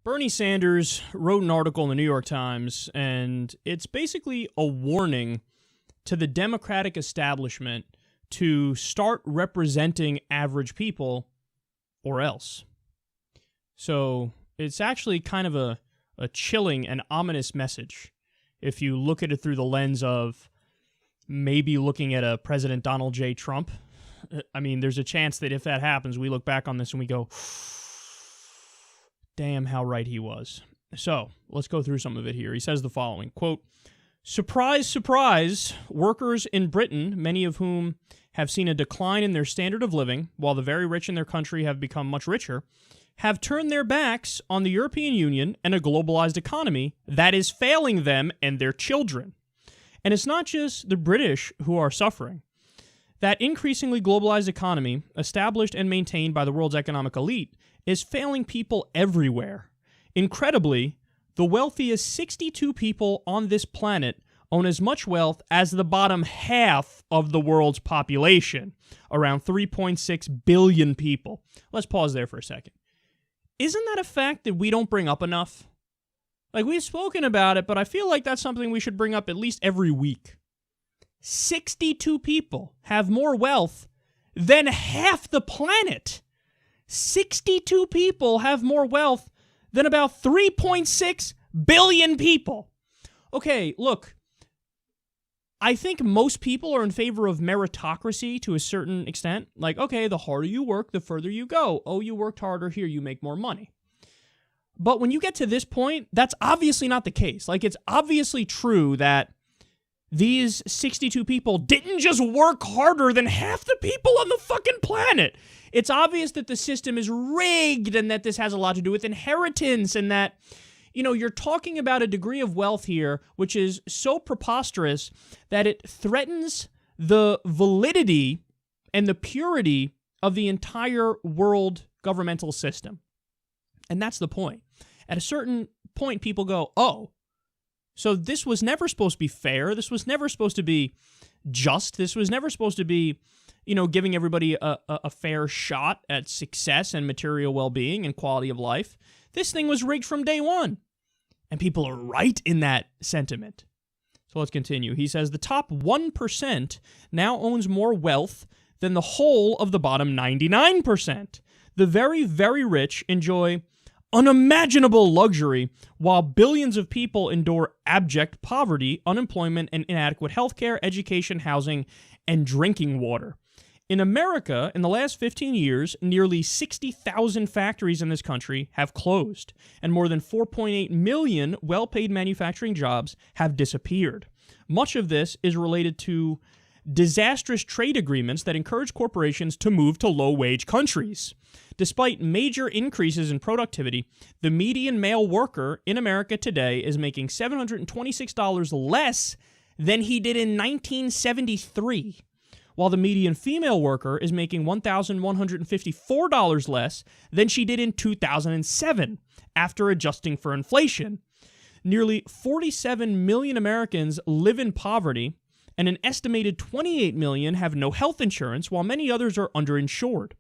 Bernie Sanders wrote an article in the New York Times, and it's basically a warning to the Democratic establishment to start representing average people or else. So it's actually kind of a chilling and ominous message if you look at it through the lens of maybe looking at a President Donald J. Trump. I mean, there's a chance that if that happens, we look back on this and we go, damn, how right he was. So, let's go through some of it here. He says the following, quote, "Surprise, surprise, workers in Britain, many of whom have seen a decline in their standard of living, while the very rich in their country have become much richer, have turned their backs on the European Union and a globalized economy that is failing them and their children. And it's not just the British who are suffering. That increasingly globalized economy, established and maintained by the world's economic elite, is failing people everywhere. Incredibly, the wealthiest 62 people on this planet own as much wealth as the bottom half of the world's population, around 3.6 billion people." Let's pause there for a second. Isn't that a fact that we don't bring up enough? Like, we've spoken about it, but I feel like that's something we should bring up at least every week. 62 people have more wealth than half the planet. 62 people have more wealth than about 3.6 billion people. Okay, look, I think most people are in favor of meritocracy to a certain extent. Like, okay, the harder you work, the further you go. Oh, you worked harder, here you make more money. But when you get to this point, that's obviously not the case. Like, it's obviously true that these 62 people didn't just work harder than half the people on the fucking planet. It's obvious that the system is rigged and that this has a lot to do with inheritance and that, you know, you're talking about a degree of wealth here which is so preposterous that it threatens the validity and the purity of the entire world governmental system. And that's the point. At a certain point, people go, oh, so this was never supposed to be fair. This was never supposed to be just. This was never supposed to be, you know, giving everybody a fair shot at success and material well-being and quality of life. This thing was rigged from day one. And people are right in that sentiment. So let's continue. He says the top 1% now owns more wealth than the whole of the bottom 99%. The very, very rich enjoy unimaginable luxury, while billions of people endure abject poverty, unemployment, and inadequate healthcare, education, housing, and drinking water. In America, in the last 15 years, nearly 60,000 factories in this country have closed, and more than 4.8 million well-paid manufacturing jobs have disappeared. Much of this is related to disastrous trade agreements that encourage corporations to move to low-wage countries. Despite major increases in productivity, the median male worker in America today is making $726 less than he did in 1973, while the median female worker is making $1,154 less than she did in 2007, after adjusting for inflation. Nearly 47 million Americans live in poverty, and an estimated 28 million have no health insurance, while many others are underinsured.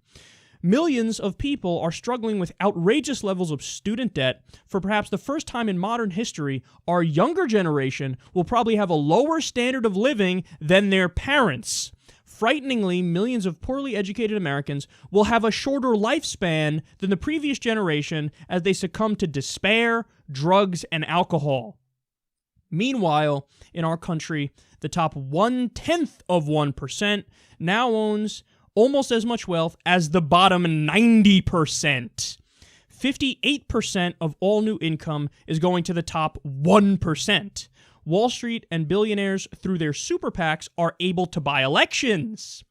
Millions of people are struggling with outrageous levels of student debt. For perhaps the first time in modern history, our younger generation will probably have a lower standard of living than their parents. Frighteningly, millions of poorly educated Americans will have a shorter lifespan than the previous generation as they succumb to despair, drugs, and alcohol. Meanwhile, in our country, the top 0.1% now owns almost as much wealth as the bottom 90%. 58% of all new income is going to the top 1%. Wall Street and billionaires, through their super PACs, are able to buy elections.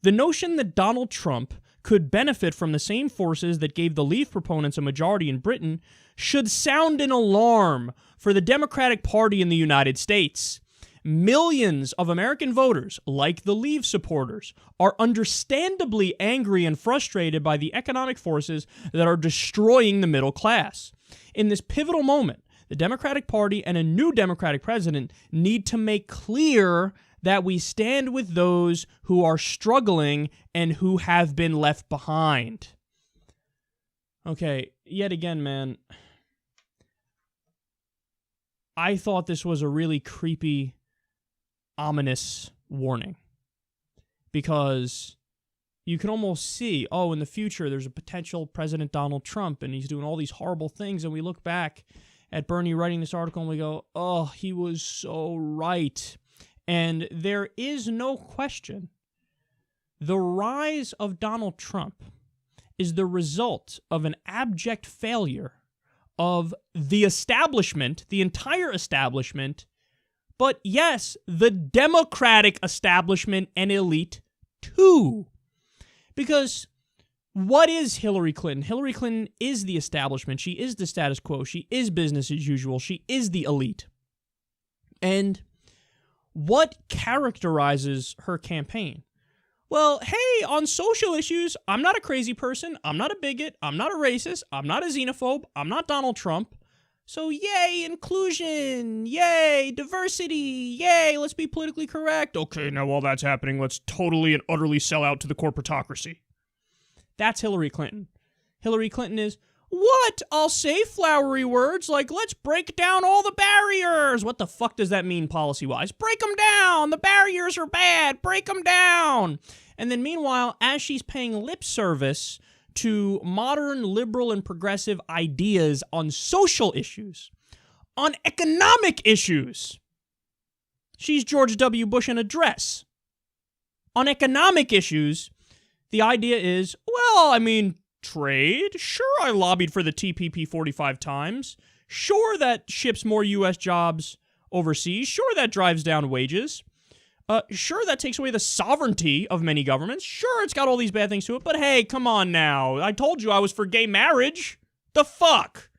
The notion that Donald Trump could benefit from the same forces that gave the Leave proponents a majority in Britain should sound an alarm for the Democratic Party in the United States. Millions of American voters, like the Leave supporters, are understandably angry and frustrated by the economic forces that are destroying the middle class. In this pivotal moment, the Democratic Party and a new Democratic president need to make clear that we stand with those who are struggling and who have been left behind. Okay, yet again, man, I thought this was a really creepy, ominous warning. Because you can almost see, in the future, there's a potential President Donald Trump, and he's doing all these horrible things, and we look back at Bernie writing this article, and we go, he was so right. And there is no question. The rise of Donald Trump is the result of an abject failure of the establishment, the entire establishment, but yes, the Democratic establishment and elite too. Because what is Hillary Clinton? Hillary Clinton is the establishment. She is the status quo. She is business as usual. She is the elite. And what characterizes her campaign? Well, hey, on social issues, I'm not a crazy person. I'm not a bigot. I'm not a racist. I'm not a xenophobe. I'm not Donald Trump. So yay, inclusion. Yay, diversity. Yay, let's be politically correct. Okay, now while that's happening, let's totally and utterly sell out to the corporatocracy. That's Hillary Clinton. Hillary Clinton is, what? I'll say flowery words like, let's break down all the barriers. What the fuck does that mean policy-wise? Break them down. The barriers are bad. Break them down. And then meanwhile, as she's paying lip service to modern liberal and progressive ideas on social issues, on economic issues, she's George W. Bush in a dress. On economic issues, the idea is, trade. Sure, I lobbied for the TPP 45 times. Sure, that ships more U.S. jobs overseas. Sure, that drives down wages. Sure, that takes away the sovereignty of many governments. Sure, it's got all these bad things to it. But hey, come on now. I told you I was for gay marriage. The fuck?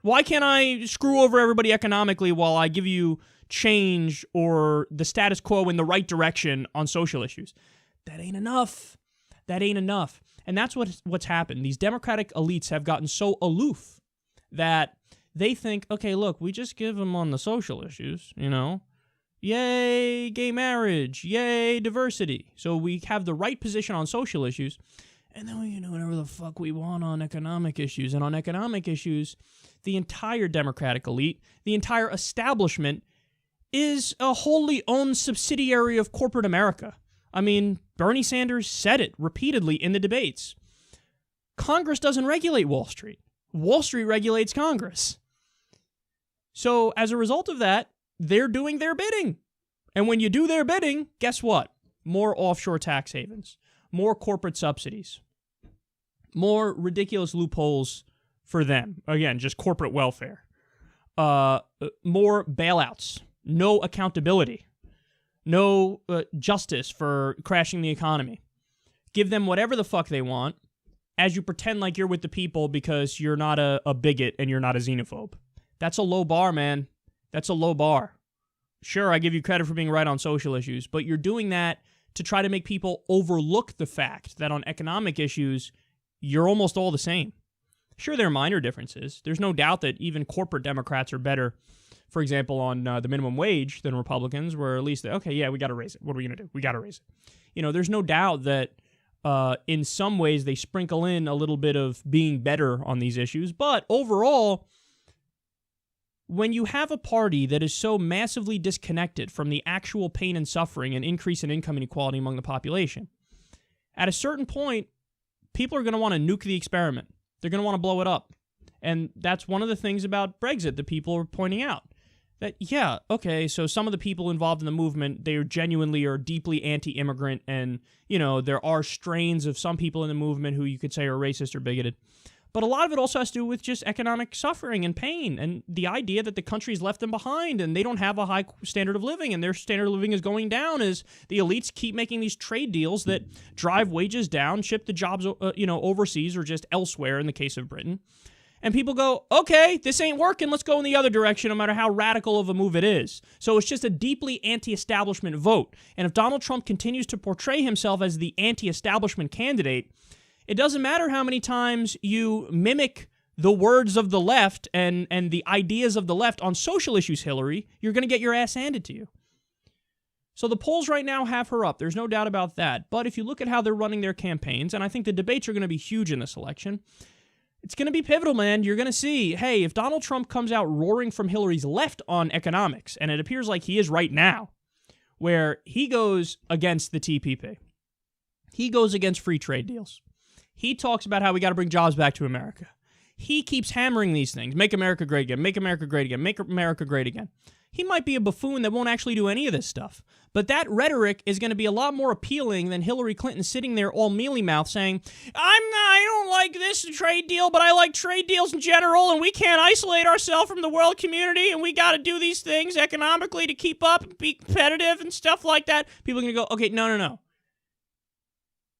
Why can't I screw over everybody economically while I give you change or the status quo in the right direction on social issues? That ain't enough. That ain't enough. And that's what's happened. These Democratic elites have gotten so aloof that they think, okay, look, we just give them on the social issues, Yay, gay marriage. Yay, diversity. So we have the right position on social issues, and then we can do whatever the fuck we want on economic issues. And on economic issues, the entire Democratic elite, the entire establishment, is a wholly owned subsidiary of corporate America. I mean, Bernie Sanders said it repeatedly in the debates. Congress doesn't regulate Wall Street. Wall Street regulates Congress. So as a result of that, they're doing their bidding. And when you do their bidding, guess what? More offshore tax havens, more corporate subsidies, more ridiculous loopholes for them. Again, just corporate welfare. More bailouts, no accountability, no justice for crashing the economy. Give them whatever the fuck they want as you pretend like you're with the people because you're not a bigot and you're not a xenophobe. That's a low bar, man. That's a low bar. Sure, I give you credit for being right on social issues, but you're doing that to try to make people overlook the fact that on economic issues, you're almost all the same. Sure, there are minor differences. There's no doubt that even corporate Democrats are better, for example, on the minimum wage than Republicans, where at least, okay, yeah, we got to raise it. What are we going to do? We got to raise it. There's no doubt that in some ways they sprinkle in a little bit of being better on these issues, but overall, when you have a party that is so massively disconnected from the actual pain and suffering and increase in income inequality among the population, at a certain point, people are going to want to nuke the experiment. They're going to want to blow it up. And that's one of the things about Brexit that people are pointing out. That, yeah, okay, so some of the people involved in the movement, they genuinely are deeply anti-immigrant, and, there are strains of some people in the movement who you could say are racist or bigoted. But a lot of it also has to do with just economic suffering and pain and the idea that the country's left them behind and they don't have a high standard of living and their standard of living is going down as the elites keep making these trade deals that drive wages down, ship the jobs, overseas or just elsewhere in the case of Britain. And people go, okay, this ain't working. Let's go in the other direction, no matter how radical of a move it is. So it's just a deeply anti-establishment vote. And if Donald Trump continues to portray himself as the anti-establishment candidate, it doesn't matter how many times you mimic the words of the left and the ideas of the left on social issues, Hillary, you're going to get your ass handed to you. So the polls right now have her up. There's no doubt about that. But if you look at how they're running their campaigns, and I think the debates are going to be huge in this election, It's going to be pivotal, man. You're going to see, hey, if Donald Trump comes out roaring from Hillary's left on economics, and it appears like he is right now, where he goes against the TPP, he goes against free trade deals, he talks about how we got to bring jobs back to America. He keeps hammering these things. Make America great again. Make America great again. Make America great again. He might be a buffoon that won't actually do any of this stuff. But that rhetoric is going to be a lot more appealing than Hillary Clinton sitting there all mealy-mouthed saying, I don't like this trade deal, but I like trade deals in general, and we can't isolate ourselves from the world community, and we got to do these things economically to keep up and be competitive and stuff like that. People are going to go, okay, no.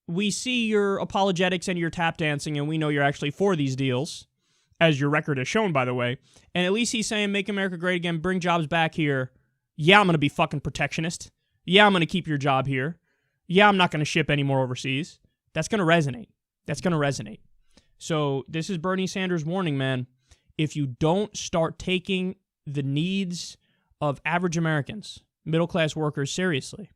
We see your apologetics and your tap dancing, and we know you're actually for these deals, as your record has shown, by the way. And at least he's saying, make America great again, bring jobs back here. Yeah, I'm going to be fucking protectionist. Yeah, I'm going to keep your job here. Yeah, I'm not going to ship any more overseas. That's going to resonate. That's going to resonate. So this is Bernie Sanders' warning, man. If you don't start taking the needs of average Americans, middle-class workers, seriously,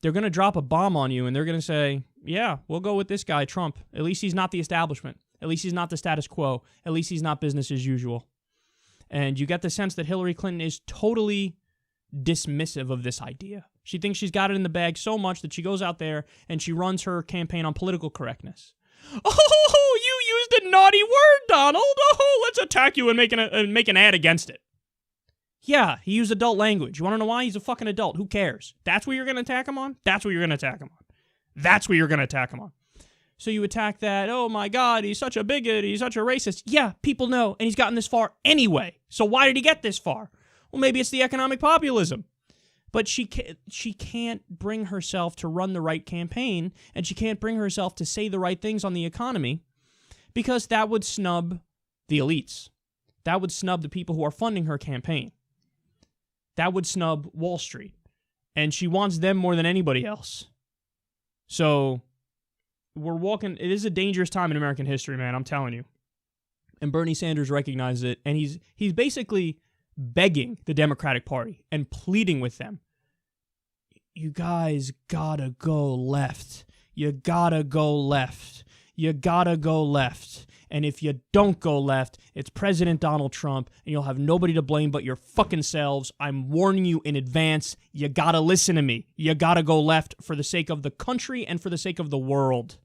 they're going to drop a bomb on you, and they're going to say, yeah, we'll go with this guy, Trump. At least he's not the establishment. At least he's not the status quo. At least he's not business as usual. And you get the sense that Hillary Clinton is totally dismissive of this idea. She thinks she's got it in the bag so much that she goes out there and she runs her campaign on political correctness. Oh, you used a naughty word, Donald. Oh, let's attack you and make an ad against it. Yeah, he used adult language. You want to know why? He's a fucking adult. Who cares? That's what you're going to attack him on? That's what you're going to attack him on. That's what you're going to attack him on. So you attack that, oh my God, he's such a bigot, he's such a racist. Yeah, people know, and he's gotten this far anyway. So why did he get this far? Well, maybe it's the economic populism. But she can't bring herself to run the right campaign, and she can't bring herself to say the right things on the economy, because that would snub the elites. That would snub the people who are funding her campaign. That would snub Wall Street. And she wants them more than anybody else. So it is a dangerous time in American history, man, I'm telling you. And Bernie Sanders recognizes it, and he's basically begging the Democratic Party and pleading with them. You guys gotta go left. You gotta go left. You gotta go left. And if you don't go left, it's President Donald Trump, and you'll have nobody to blame but your fucking selves. I'm warning you in advance. You gotta listen to me. You gotta go left for the sake of the country and for the sake of the world.